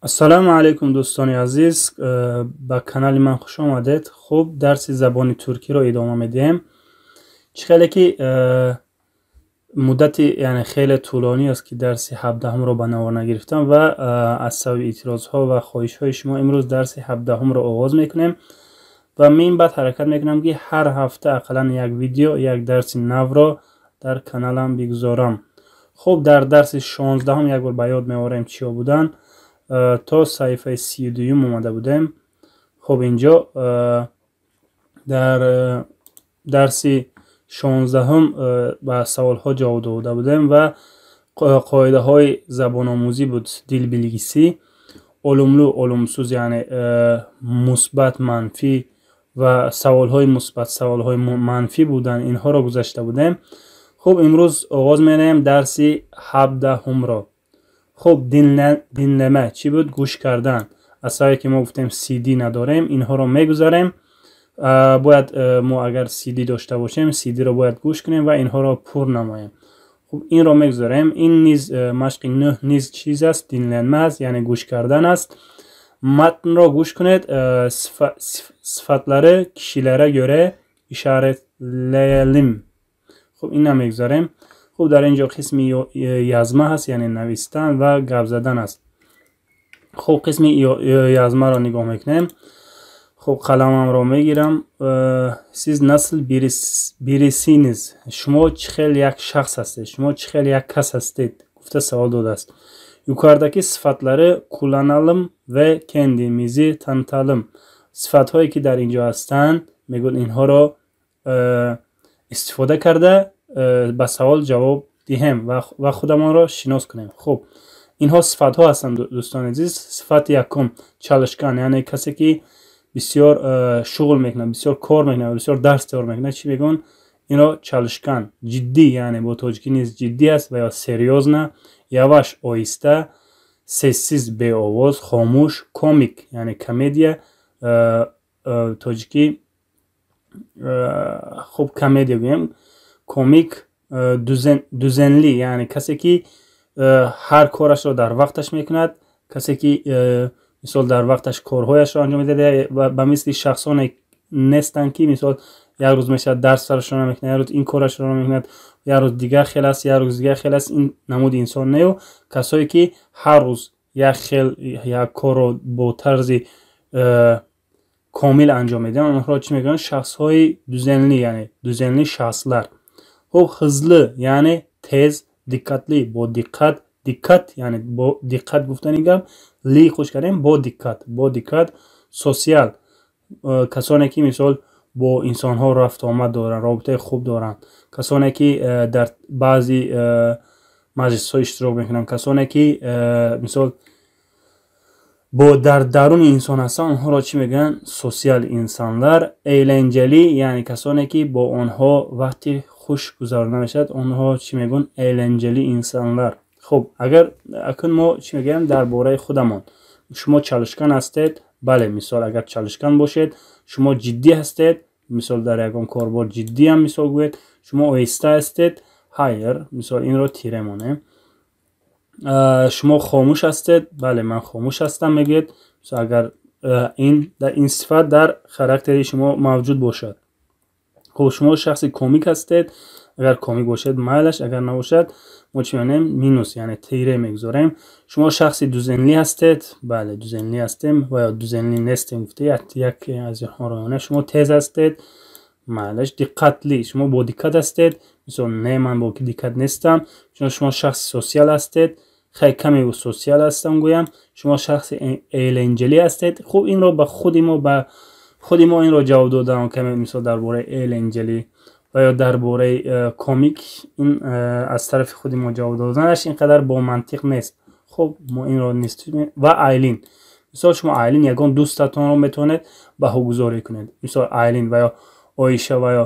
ассалому алайкум дӯстони азиз, ба канали ман хуш омадед. Хуб, дарси забони туркиро идома медиҳем. Чӣ хеле ки муддати яъне хеле тӯлонӣ аст ки дарси 17-ро ба навор нагирифтам ва аз сабаби эътирозҳо ва хоҳишҳои шумо имрӯз дарси 17-ро оғоз мекунем ва мин баъд ҳаракат мекунам ки ҳар ҳафта ақаллан як видео, як дарси навро дар каналам бигузорам. Хуб, дар дарси 16-ум як бор ба ёд меорем чиё будан. То саҳифаи 32 омада будем. Хуб, инҷо дар дарси 16 ба саволҳо ҷавоб дода будем ва қоидаҳои забономӯзӣ буд. Дилбилгисӣ, олумлу, олумсуз, яъне мусбат, манфӣ ва саволҳои мусбат, саволҳои манфӣ буданд. Инҳоро гузашта будем. хуб, имрӯз оғоз менаем дарси 17-ро. хуб, динлама чӣ буд? Гӯш кардан. Аз сабабе ки мо гуфтем CD надорем, инҳоро мегузарем. Бояд мо агар CD дошта бошем, CD-ро бояд гӯш кунем ва инҳоро пур намоем. хуб, инро мегузарем. Ин низ машқи 9 низ чиз аст, динланма аст, яъне гӯш кардан аст. матнро гӯш кунед. сифатлари кишилара гӯре ишаратлаялим. хуб, инна мегузарем. хуб, дар ин ҷо қисми язма ҳаст, яъне навистан ва гап задан аст. хуб, қисми язмаро нигоҳ мекунем. хуб, қаламамро мегирам. сиз насл бирисинез. шумо чӣ хел як шахс ҳастед? шумо чӣ хел як кас ҳастед? гуфта савол додааст. юқоридаки сифатлари кулланалим ва кендимизи танталим. сифатҳое ки дар ин ҷо ҳастанд, мегӯяд инҳоро истифода карда ба савол ҷавоб диҳем ва худамонро шинос кунем. хуб, инҳо сифатҳо ҳастанд дӯстони азиз. сифати якум чалишкан, яъне касе ки бисёр шуғл мекунад, бисёр кор мекунад, бисёр дарс тайёр мекунад, чӣ мегӯян? инро чалишкан. ҷиддӣ, яъне бо тоҷикӣ низ ҷиддӣ аст ва ё серьёзна. яваш оҳиста. сессиз беовоз, хомӯш. комик, яъне комедия, тоҷикӣ. хуб, комедия гӯем. комик. дузенлӣ, яъне касе ки ҳар корашро дар вақташ мекунад, касе ки мисол дар вақташ корҳояшро анҷом медиҳад. ба мисли шахсоне нестанд ки мисол як рӯз мешавад дарс сарашро намекунад, як рӯз ин корашро намекунад, як рӯз дигар хел аст, як рӯз дигар хел аст. ин намуди инсон нею. касое ки ҳар рӯз як хел як корро бо тарзи комил анҷом медиҳанд, онҳоро чӣ мегӯянд? шахсҳои дузенлӣ, яъне дузенлӣ шахслар. хуб, хизлӣ, яъне тез, диққатлӣ, бо диққат. диққат, яъне бо диққат гуфтани гап. ли хуш кардем, бо диққат, бо диққат. сосиал, касоне ки мисол бо инсонҳо рафту омад доранд, робитаи хуб доранд. касоне ки дар баъзи маҷлисҳо иштирок мекунанд, касоне ки мисол бо дар даруни инсон ҳастанд, онҳоро чӣ мегӯянд? сосиал инсонлар. эйленҷалӣ, яъне касоне ки бо онҳо вақти хуш гузаронида мешавад, онҳо чӣ мегӯянд? эйленҷалӣ инсонлар. хуб, агар акун мо чӣ мегӯям дар бораи худамон? шумо чалишкан ҳастед? бале, мисол агар чалишкан бошед. шумо ҷиддӣ ҳастед? мисол дар ягон корбор ҷиддиам мисол гӯед. шумо оҳиста ҳастед? ҳайр, мисол инро тире монем. шумо хомӯш ҳастед? бале, ман хомӯш ҳастам мегӯед. мисол агар ин сифат дар характери шумо мавҷуд бошад. хуб, шумо шахси комик ҳастед? агар комик бошед майлаш, агар набошад мо чӣ менем? минус, яъне тире мегузорем. шумо шахси дузенлӣ ҳастед? бале, дузенлӣ ҳастем ва ё дузенлӣ нестем гуфта яке аз инҳоро ёнем. шумо тез ҳастед? майлаш. диққатлӣ, шумо бо диққат ҳастед? мисол не, ман бо диққат нестам. шумо шахси сосиал ҳастед? хай, каме сосиал ҳастам гӯям. шумо шахси эйленҷалӣ ҳастед? хуб, инро ба худи мо инро ҷавоб додам. каме мисол дар бораи эйленҷалӣ ва ё дар бораи комик, ин аз тарафи худи мо ҷавоб доданаш инқадар бо мантиқ нест. хуб, мо инро нест. ва айлин, мисол шумо айлин ягон дӯстатонро метавонед баҳогузорӣ кунед. мисол айлин ва ё оиша ва ё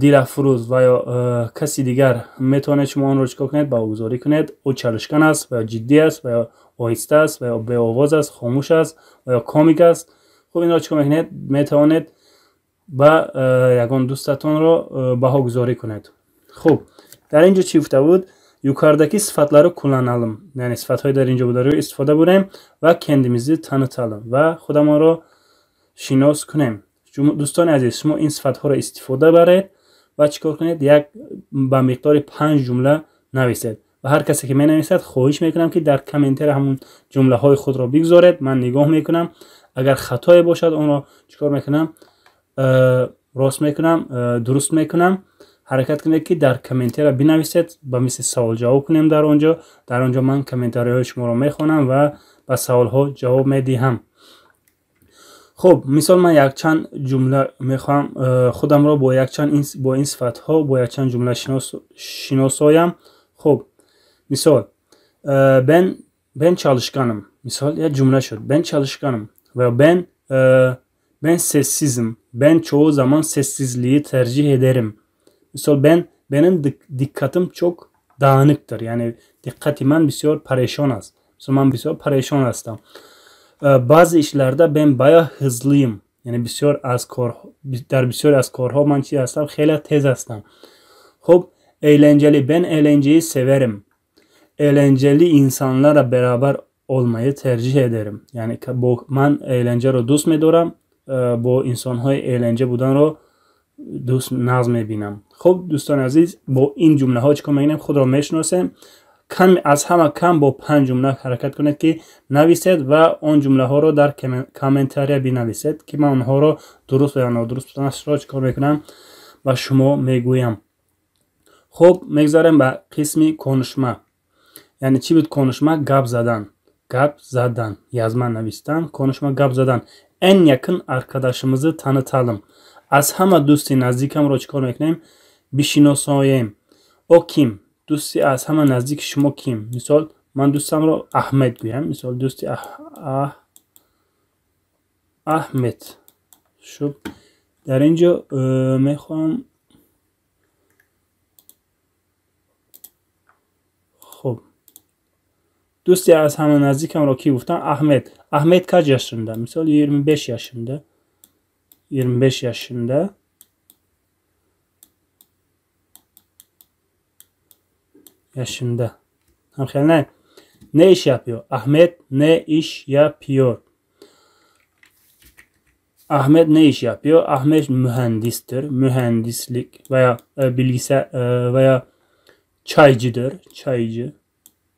дилафрӯз ва ё каси дигар метавонед шумо онро чикор кунед? баҳогузорӣ кунед. ӯ чалишкан аст ва ё ҷиддӣ аст ва ё оҳиста аст ва ё беовоз аст, хомӯш аст ва ё комик аст. хуб, инро чикор мекунед? метавонед ба ягон дӯстатонро баҳогузорӣ кунед. хуб, дар ин ҷо чӣ гуфта буд? yukarıdaki sıfatları kullanalım. Yani sıfatları در اینجا بوده رو استفاده بریم و kendimizi tanıtalım و خودمان رو شناس کنیم. دوستان عزیز شما این صفت ها رو استفاده برید و چیکار کنید؟ یک با مقدار 5 جمله نویسید و هر کسی که می نویسد خواهش میکنم که در کامنتر همون جمله های خود را بگذارید. من نگاه میکنم، اگر خطایی باشد اون را چیکار میکنم؟ راست میکنم، درست میکنم. حرکت کنید که در کامنتر بنویسید، با مثل سوال جواب کنیم. در اونجا من کامنت‌های شما را میخوانم و با سوال ها جواب میدهم. خب مثال من یک چند جمله میخوام خودم را با این صفت ها با یک چند جمله شناسایم. خب مثال ben çalışkanım. Misal ya cümle şu. Ben çalışkanım ve ben sessizim. Ben çoğu zaman sessizliği tercih ederim. Misal benim dikkatim çok dağınıktır. Yani dikkati ben بسیار پریشان است. Misal ben بسیار پریشان هستم. Bazı işlerde ben bayağı hızlıyım. Yani بسیار از کارها من چی هستم؟ خیلی تیز هستم. خب eğlenceli. Ben eğlenceyi severim. Eğlenceli insanlarla beraber olmayı tercih ederim. Yani من eğlence رو دوست می‌دارم. با انسان‌های eğlence بودن رو دوست ناز می‌بینم. خب دوستان عزیز با این جمله ها چیکار می‌کنیم؟ خود را می‌شناسیم. از همه کم با 5 جمله حرکت کنید که نویسید و اون جمله ها رو در کامنتاری بنویسید که من اونها رو درست یا نادرست بودنش را چیکار میکنم و شما میگویم. خب میگذاریم به قسم konuşma. Yani چی بود konuşma؟ gap zadan. Yazma نوشتن. konuşma gap zadan. En yakın arkadaşımızı tanıtalım. Az همه دوست نزدیکم رو چیکار میکنیم؟ بشناسایم. O kim؟ دوستی از همه نزدیک شما کیم؟ مثال من دوستم رو احمد گویم. مثال دوستی احمد. شب در اینجا میخوام خب دوستی از همه نزدیکم رو کی گفتم؟ احمد kaç yaşında؟ مثال 25 yaşında. 25 yaşında. Hamşehriler ne iş yapıyor? Ahmet ne iş yapıyor? Ahmet ne iş yapıyor? Ahmet mühendistir. Mühendislik veya bilgisayar veya çaycıdır. Çaycı.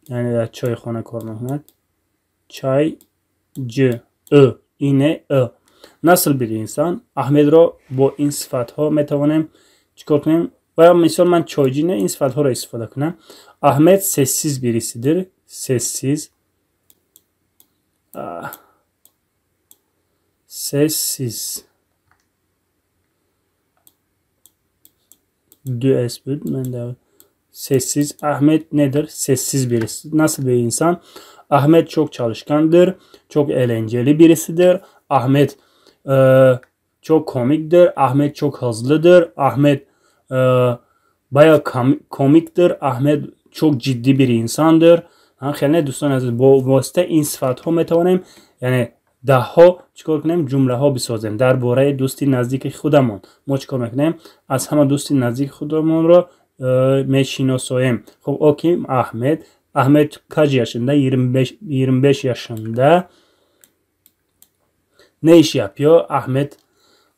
Yani çayxana kormak. Çaycı. Yine Nasıl bir insan? Ahmet رو با این صفت ها میتوانیم چیکار کنیم؟ و مثال من çaycı این صفت ها را استفاده کنم. Ahmet sessiz birisidir. Sessiz. Sessiz. Sessiz. Ahmet nedir? Sessiz birisi. Nasıl bir insan? Ahmet çok çalışkandır. Çok eğlenceli birisidir. Ahmet çok komiktir. Ahmet çok hızlıdır. Ahmet bayağı komiktir. Ahmet çok ciddi bir insandır. خیلی دوستان عزیز با واسطه این صفات ها میتوانیم یعنی ده ها چیکار کنیم؟ جمله ها بسازیم درباره دوستی نزدیک خودمون. ما چیکار میکنیم؟ از همه دوستی نزدیک خودمون رو میشناسیم. خب اوکی Ahmet kaç yaşında؟ 25 yaşında. Ne iş yapıyor? Ahmet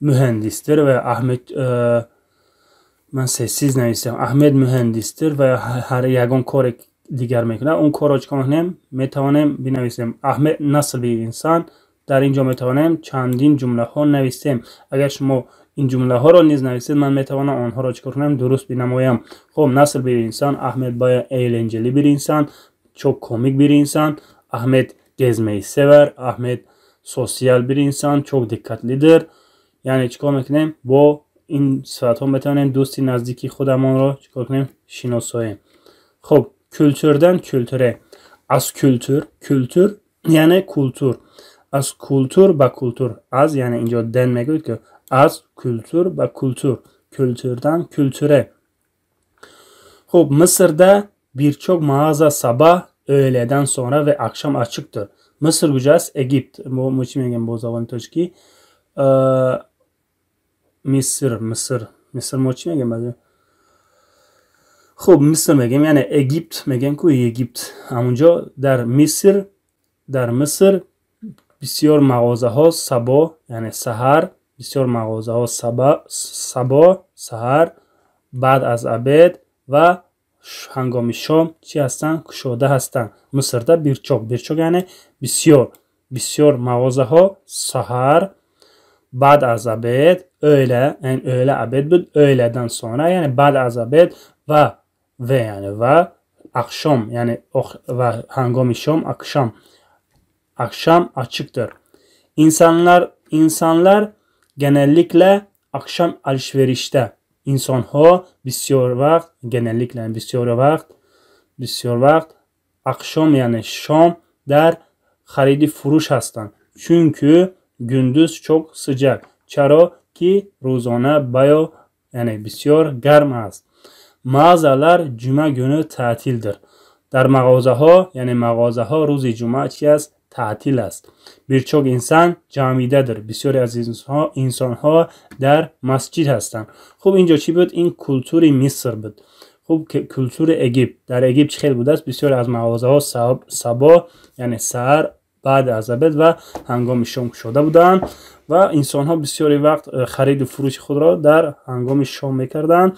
mühendistir ve Ahmet من sessiz نویسم. Ahmet mühendistir ve her yagon kor دیگر میکنه. اون کار رو چیکار کنیم؟ میتوانیم بنویسیم. Ahmet nasıl bir insan؟ در اینجا میتوانیم چندین جمله ها نویسیم. اگر شما این جمله ها رو نیز نویسید من میتوانم آنها را چیکار کنم؟ درست بنمایم. خب nasıl bir insan؟ Ahmet bayağı eğlenceli bir insan. Çok komik bir insan. Ahmet gezmeyi sever. Ahmet sosyal bir insan. Çok dikkatlidir. Yani چیکار میکنیم؟ با این صفات ها میتوانیم دوستی نزدیکی خودمان را چیکار کنیم؟ شناساییم. خب kültürden kültüre. Az kültür yani kultur. Az kultur ve kultur. Az yani ince denmek ki az kültür ve kultur. Kültürden kültüre. Hop Mısır'da birçok mağaza sabah, öğleden sonra ve akşam açıktır. Mısır gücaz Egipt. Bu çimegen bu zaman toçki. Mısır. Mısır mu çimegen bazı. خب مصر میگیم یعنی اگیپت میگیم که اگیپت همونجا در مصر بسیار مغازه ها صبح یعنی سحر، بسیار مغازه ها صبح سحر بعد از عبید و هنگام شام چی هستن؟ کشوده هستن. مصر ده birçok یعنی بسیار مغازه ها سحر بعد از عبید öğle yani öğle عبید بود öğleden sonra yani بعد از عبید و yani و akşam yani ve hangam şam akşam açıktır. İnsanlar genellikle akşam alışverişte. İnsanlar genellikle بسیار وقت akşam yani şam der خرید فروش هستند. Çünkü gündüz çok sıcak. چرا ki روزانه baya yani بسیار گرم است. Mağazalar cuma günü tatildir. در mağazaha yani mağazaha روز جمعه چی است؟ تعطیل است. birçok insan camidedir. بسیاری از انسانها در مسجد هستند. خب اینجا چی بود؟ این کلتور مصر بود. خب کلتور اگیپت. در اگیپت چه خیلی بوده است؟ بسیاری از مغازه‌ها صبح یعنی سحر بعد از عبید و هنگام شام شده بودند و انسان‌ها بسیاری وقت خرید و فروش خود را در هنگام شام می‌کردند.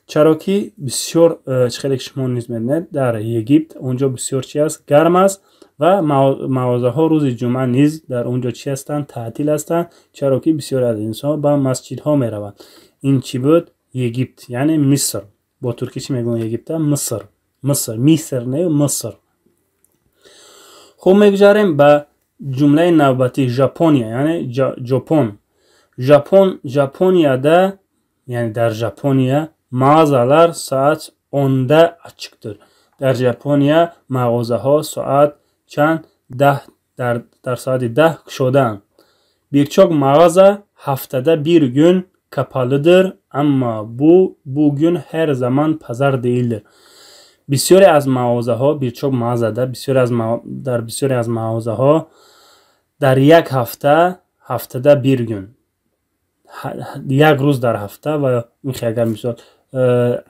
چرا که بسیار خیلی شما نیز می‌بینید در اگیپت اونجا بسیار چی است؟ گرم است و مغازه‌ها روز جمعه نیز در اونجا چی هستند؟ تعطیل هستند. چرا که بسیار از انسان‌ها به مسجدها می‌روند. این چی بود؟ اگیپت یعنی مصر. با ترکی چی میگن اگیپت؟ مصر نه مصر. خب میگذاریم به جمله نوبتی ژاپنیا یعنی ژاپنیa'da yani در ژاپنیا mağazalar saat 10'da açıktır. در ژاپنیا mağazaها saat چند 10 در saat 10 şodan. Birçok mağaza haftada bir gün kapalıdır ama bugün her zaman pazar değildir. بسیاری از مغازه‌ها birçok mağazada بسیاری از mağazaها در یک haftada bir gün یک روز در هفته و میخوای اگر مثال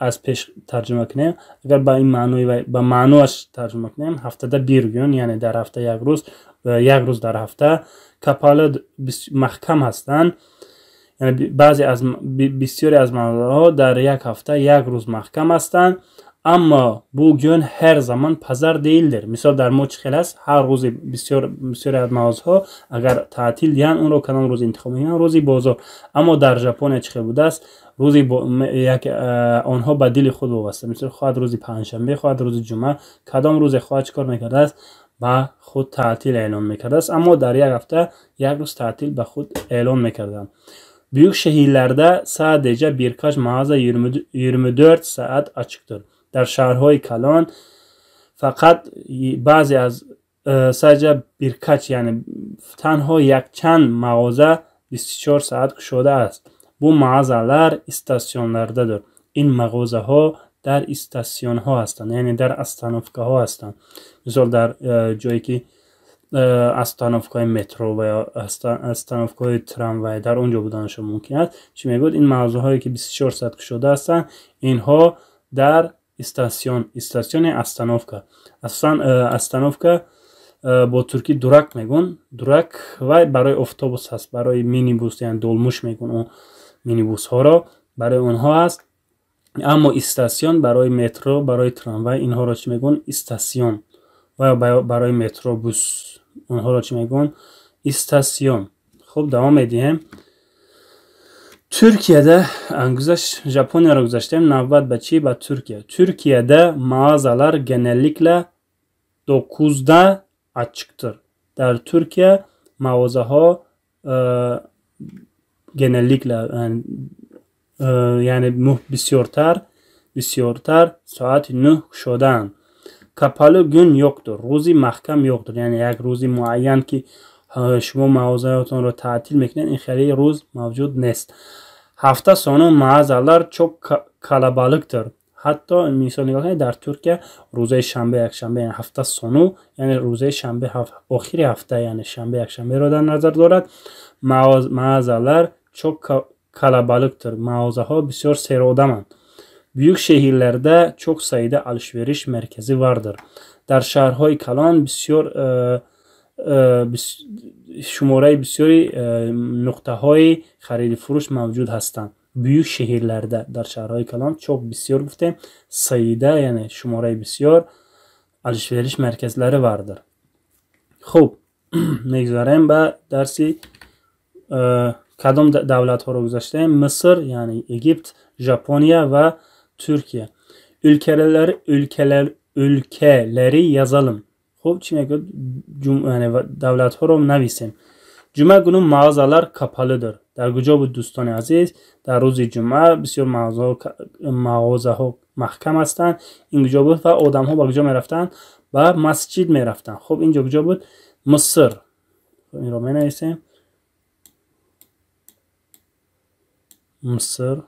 از پیش ترجمه کنیم اگر با این معنی و با معنیش ترجمه کنیم haftada bir gün yani در هفته یک روز در هفته kapalı محکم هستند. یعنی بسیاری از مغازه‌ها در یک هفته یک روز محکم هستند ama bugün her zaman pazar değildir. Misal در ما چه است؟ هر روزی بسیاری از مغازه‌ها اگر تعطیل دیدن اون رو کدام روز انتخاب میکنن؟ روزی بازار. اما در ژاپن چه بوده است؟ روزی آنها به دل خود وابسته. مثل خواهد روزی پنجشنبه، خواهد روز جمعه، کدام روز خواهد چیکار میکرده است؟ به خود تعطیل اعلام میکرده است. اما در یک هفته یک روز تعطیل به خود اعلام میکردند. Büyük şehirlerde sadece birkaç mağaza 24 saat açıktır. در شهرهای کلان فقط بعضی از sadece birkaç yani تنها یک چند mağaza 24 saat شده است. Bu mağazalar istasyonlardadır. این mağazaها در استاسیون ها هستند یعنی در استانوفکا ها هستند. مثلا در جایی که استانوفکای مترو و یا استانوفکای تراموای در اونجا بودنشون ممکن است. چی میگوید؟ این مغازه هایی که 24 ساعت شده هستند اینها در استاسیون استانوفکا با ترکی دوراک میگن. دوراک و برای اتوبوس هست، برای مینیبوس یعنی دولموش میگن اون مینیبوس ها را برای اونها هست. اما استاسیون برای مترو، برای تراموای اینها را چی میگن؟ استاسیون. و برای مترو بوس اونها را چی میگن؟ استاسیون. خب دوام میدیم. Türkiye'de Japonya'ya گذاشتیم navbat به چی؟ به Türkiye. Türkiye'de mağazalar genellikle 9'da açıktır. در Türkiye mağazaها genellikle yani بسیارتر saat 9 شدن. Kapalı gün yoktur. روزی محکم yoktur. Yani یک روزی معین که شما مغازهاتون رو تعطیل میکنین این خیلی روز موجود نیست. hafta sonu mağazalar çok kalabalıktır. Hatta misal نگاه کنید در ترکیه روزه شنبه یک شنبه یعنی hafta sonu yani روزه شنبه آخر هفته yani شنبه یک شنبه رو در نظر دارد. mağazalar çok kalabalıktır. Mağazaها بسیار سرودمند. Büyük şehirlerde çok sayıda alışveriş merkezi vardır. در شهرهای کلان بسیار شماره بسیاری نقطه های خرید فروش موجود هستند. büyük şehirlerde در شهرهای کلان çok بسیار گفتیم sayıda yani şumare بسیار alışveriş merkezleri vardır. خب میگذاریم به درسی کدام دولت ها رو گذاشتیم. مصر یعنی اگیپت، ژاپنیا و Türkiye. Ülkeleri yazalım. Hop çime yani devlet ها رو نویسیم. Cuma günü mağazalar kapalıdır. در کجا بود دوستان عزیز؟ در روز جمعه بسیار مغازه ها محکم هستند. این کجا بود و آدم ها به کجا میرفتند؟ به مسجد میرفتند. خب اینجا کجا بود؟ مصر. این رو مینویسیم. Mısır.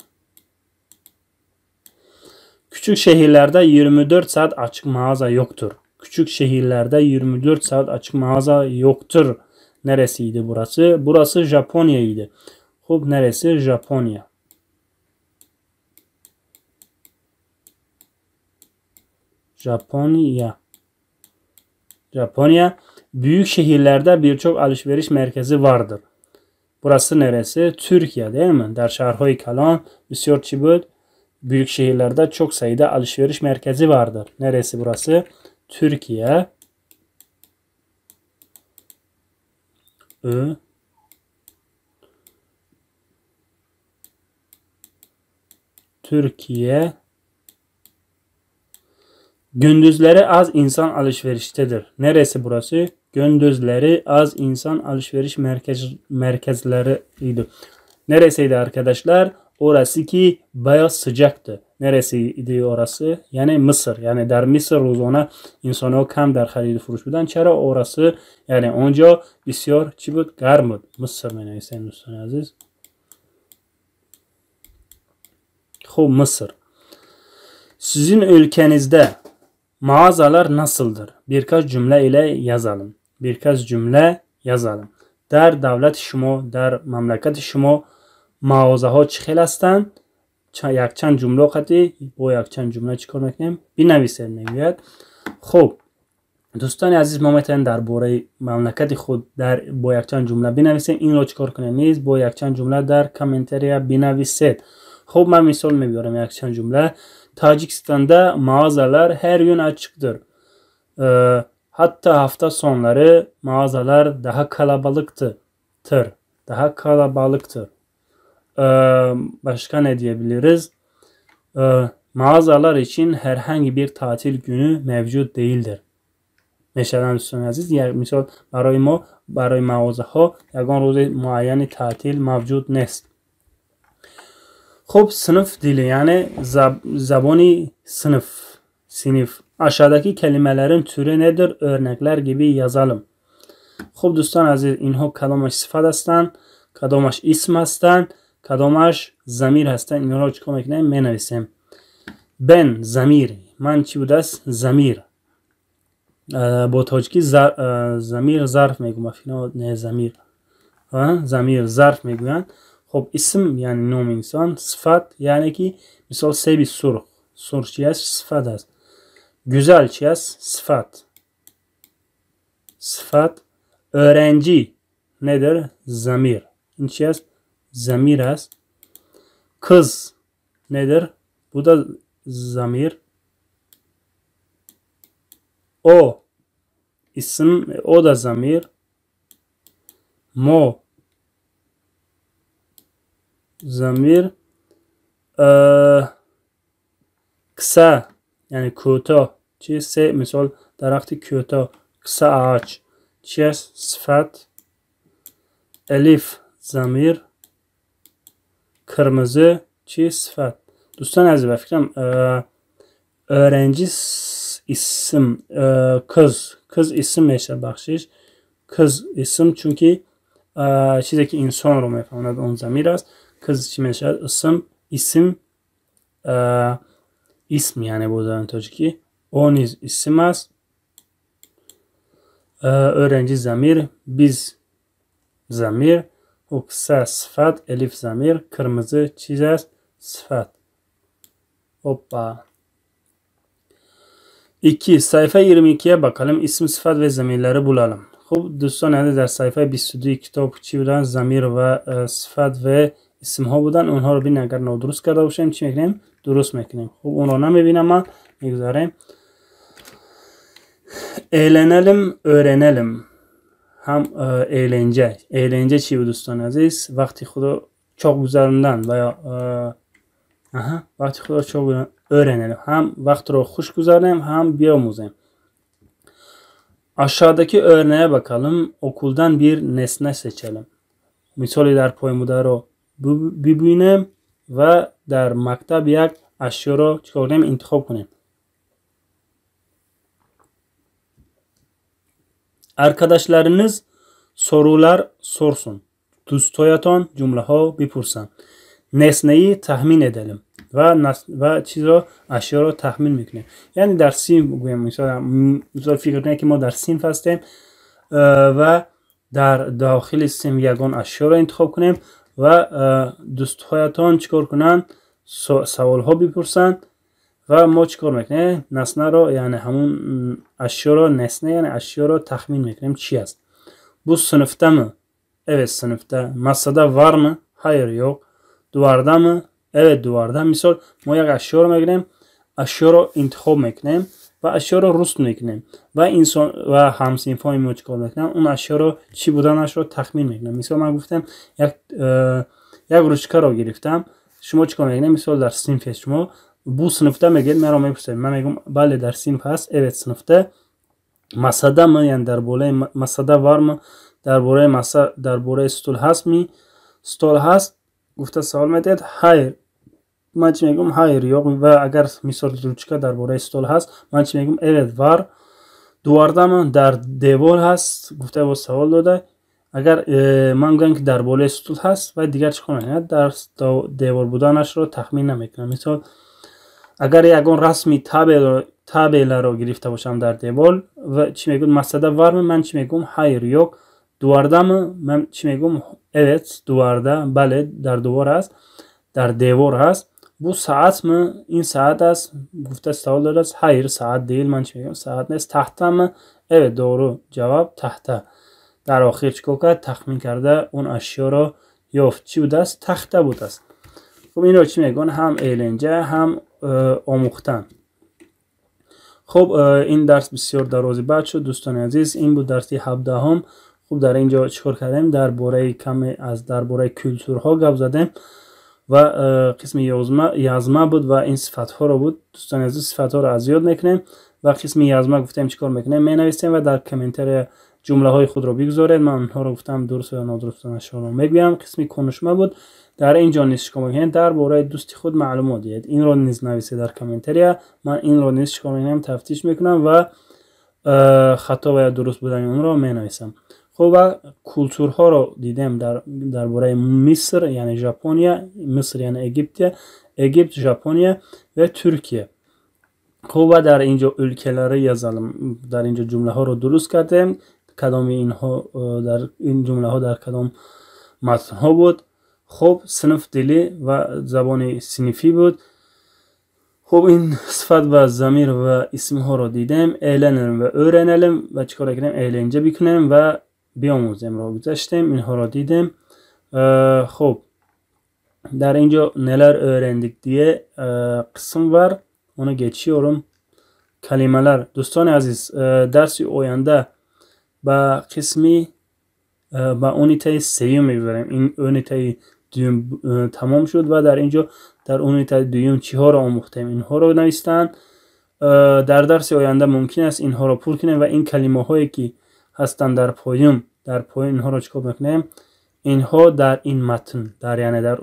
Küçük şehirlerde 24 saat açık mağaza yoktur. Küçük şehirlerde 24 saat açık mağaza yoktur. Neresiydi burası? Burası Japonya'ydı. Hop neresi? Japonya. Japonya. Japonya. Büyük şehirlerde birçok alışveriş merkezi vardır. Burası neresi? Türkiye değil mi? در شهرهای کلان بسیار چی بود؟ Büyük şehirlerde çok sayıda alışveriş merkezi vardır. Neresi burası? Türkiye. Türkiye. Gündüzleri az insan alışveriştedir. Neresi burası? Gündüzleri az insan alışveriş merkezleriydi. Neresiydi arkadaşlar? Orası ki bayağı sıcaktı. Neresiydi orası? Yani Mısır. Yani در مصر روزانه انسان‌ها کم در خرید فروش بودن. چرا orası? Yani onca بسیار چی بود؟ گرم بود. Mısır می‌نویسیم دوستان عزیز. خب Mısır. Sizin ülkenizde mağazalar nasıldır? Birkaç cümle ile yazalım. Birkaç cümle yazalım. در دولت شما در مملکت شما مغازه ها چه خیلی هستند؟ یک چند جمله قطعی با یک چند جمله چیکار میکنیم؟ بنویسید میگوید. خب دوستان عزیز ما میتونیم درباره مملکت خود با یک چند جمله بنویسیم. این رو چیکار کنید؟ نیز با یک چند جمله در کامنتریا بنویسید. خب من مثال میبرم یک چند جمله. Tacikistan'da mağazalar her gün açıktır. Hatta hafta sonları mağazalar daha kalabalıktır. Daha kalabalıktır. Başka ne diyebiliriz? Mağazalar için herhangi bir tatil günü mevcut değildir. Mesela دوستان عزیز مثال برای مغازه ها یگان روز معینی تعطیل موجود نیست. خب sınıf dili yani zaboni sınıf. Aşağıdaki kelimelerin türü nedir? Örnekler gibi yazalım. خب دوستان عزیز اینها کدامش صفت هستند؟ کدامش اسم هستند؟ کدامش ضمیر هستند؟ اینها رو چیکار میکنیم؟ مینویسیم. Ben ضمیر. من چی بود است؟ ضمیر. با تاجیکی ضمیر ظرف میگم. افینا نه ضمیر. ضمیر ظرف میگویند. خب اسم یعنی نام انسان. صفت یعنی کی مثال سیب سرخ. سرخ چی است؟ صفت است. Güzel چی است؟ صفت. Sıfat. Öğrenci nedir? Zamir. İn çi است? Zamir است. Kız nedir? Bu da zamir. O isim, o da zamir. Mo zamir. Kısa yani کوتاه چی سه مثال درخت کوتاه kısa ağaç چی است؟ صفت. Elif zamir. Kırmızı çi sıfat. دوستان عزیز و فکرم öğrenci isim kız isim میشه بخشش kız isim çünkü چیزی که انسان رو میفهمند اون ضمیر است. kız چی میشه؟ isim اسم yani bu da تاجیکی o نیز isim است. Öğrenci zamir, biz zamir, o kısa sıfat, elif zamir, kırmızı çiz است sıfat. Hoppa. 2. Sayfa 22'ye bakalım. İsim, sıfat ve zamirleri bulalım. Xo'p do'ston, endi در صفحه 22 کتاب چی بودن؟ ضمیر و صفت و اسم ها بودن. اونها رو ببین اگر نادرست کرده باشیم چی میکنیم؟ درست میکنیم. خب اون رو نمیبینم، من میگذاریم. eğlenelim, öğrenelim. Hem eğlence. Eğlence چی بود دوستان عزیز؟ وقتی خدا çok güzelinden veya وقتی خدا çok güzel öğrenelim. Hem vakti رو خوش گذاریم hem بیاموزیم. Aşağıdaki örneğe bakalım. Okuldan bir nesne seçelim. Misali در پایموده رو ببینیم و در مکتب یک اشیا رو چیکار کنیم؟ انتخاب کنیم. Arkadaşlarınız sorular sorsun. Dostoyatان cümle ha bipursan. Nesneyi tahmin edelim و چیز رو اشیا رو تخمین میکنیم. یعنی در سین بگویم مثال فکر کنید که ما در سینف هستیم و در داخل سین یگان اشیا رو انتخاب کنیم و دوستهایتان چیکار کنن؟ سوال ها بپرسن و ما چیکار میکنیم؟ نسنه رو یعنی همون اشیا رو نسنه یعنی اشیا رو تخمین میکنیم چی است. Bu sınıfta mı? Evet sınıfta. Masada var mı? Hayır yok. Duvarda mı? Evet duvarda. Misal ما یک اشیا رو میگیریم، اشیا رو انتخاب میکنیم و اشیا رو رست میکنیم و انسان و همصنفان ما چیکار میکنیم؟ اون اشیا رو چی بودنش رو تخمین میکنیم. مثلا من گفتم یک رشته رو گرفتم، شما چیکار میکنید؟ مثلا در صنف شما bu sınıfta میگید، من رو میپرسید، من میگم بله در صنف هست. evet sınıfta. masada mı yani درباره masada var mı؟ درباره استول هست می؟ استول هست. گفته سوال میدید hayır. من چی میگم؟ hayır yok. و اگر مثال روچکا درباره استول هست من چی میگم؟ evet var. duvarda mı؟ در دیوار هست. گفته با سوال داده. اگر من میگم که درباره استول هست و دیگر چیکار میکنه؟ در دیوار بودنش رو تخمین نمیکنه. مثال اگر یگان رسمی تابله رو گرفته باشم در دیوار و چی میگم؟ مساده var mı؟ من چی میگم؟ hayır yok. duvarda mı؟ من چی میگم؟ evet duvarda. bale در دیوار است. در دیوار هست. bu saat mı؟ این saat است. گفته سوال داده است. hayır saat değil. من چی میگم؟ saat نیست. tahta mı؟ evet doğru cevap tahta. در آخر چیکار کرد؟ تخمین کرده اون اشیا رو یافت. چی بوده است؟ تخته بوده است. خب این رو چی میگن؟ هم eğlence هم آموختن. خب این درس بسیار درازی بعد شد دوستان عزیز. این بود درسی 17 هم. خب در اینجا چیکار کردیم؟ درباره کمی از درباره کلتورها گپ زدیم و قسم یازمه بود و این صفت ها رو بود. دوستان عزیز صفت ها رو از یاد میکنیم و قسم یازمه گفتیم چیکار میکنیم؟ مینویسیم و در کامنتر جمله های خود رو بگذارید. من اونها رو گفتم درست یا نادرست رو میگم. قسم کنشمه بود. در اینجا نیز چیکار میکنید؟ درباره دوستی خود معلومات دید. این رو نیز نویسید در کامنتر. من این رو نیز چیکار میکنم؟ تفتیش میکنم و خطا و یا درست بودن اون رو مینویسم. خب و کلتورها رو دیدیم درباره مصر یعنی ژاپنیا، مصر یعنی اگیپت، ژاپنیا و ترکیه. خب و در اینجا ülkeleri yazalım. در اینجا جمله ها رو درست کردیم. کدام اینها در این جمله ها در کدام متن ها بود؟ خب صنف دلی و زبان صنفی بود. خب این صفت و ضمیر و اسم ها رو دیدیم. eğlenelim و öğrenelim و چیکار کنیم؟ eğlence بکنیم و بیاموزیم رو گذاشتیم. اینها رو دیدیم. خب در اینجا neler öğrendik diye kısım var. Onu geçiyorum. Kelimeler. دوستان عزیز درسی آینده با قسمی با اونیته سیوم میبریم. این اونیته دوم تمام شد و در اینجا در اونیته دوم چی ها رو آموختیم؟ اینها رو نوشتن. در درس آینده ممکن است اینها رو پر کنیم و این کلمه هایی که هستن در پایین اینها رو چیکار میکنیم؟ اینها در این متن یعنی در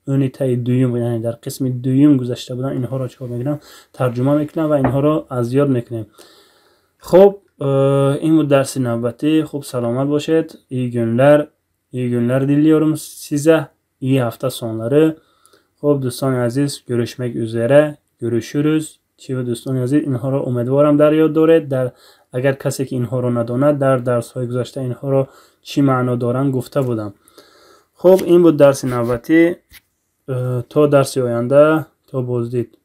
اونیته دوم یعنی در قسم دوم گذاشته بودن، اینها رو چیکار میکنم؟ ترجمه میکنم و اینها رو از یاد میکنیم. خب این بود درس növbəti. Xub salamat باشید. İyi günler diliyorum size. İyi hafta sonları. Xub دوستان عزیز görüşmek üzere. Görüşürüz. چی دوستان عزیز اینها رو امیدوارم در یاد دارید. اگر کسی که اینها رو نداند در درس های گذشته اینها رو چی معنا دارن گفته بودم. خب این بود درس növbəti. تا درس آینده تا بازدید.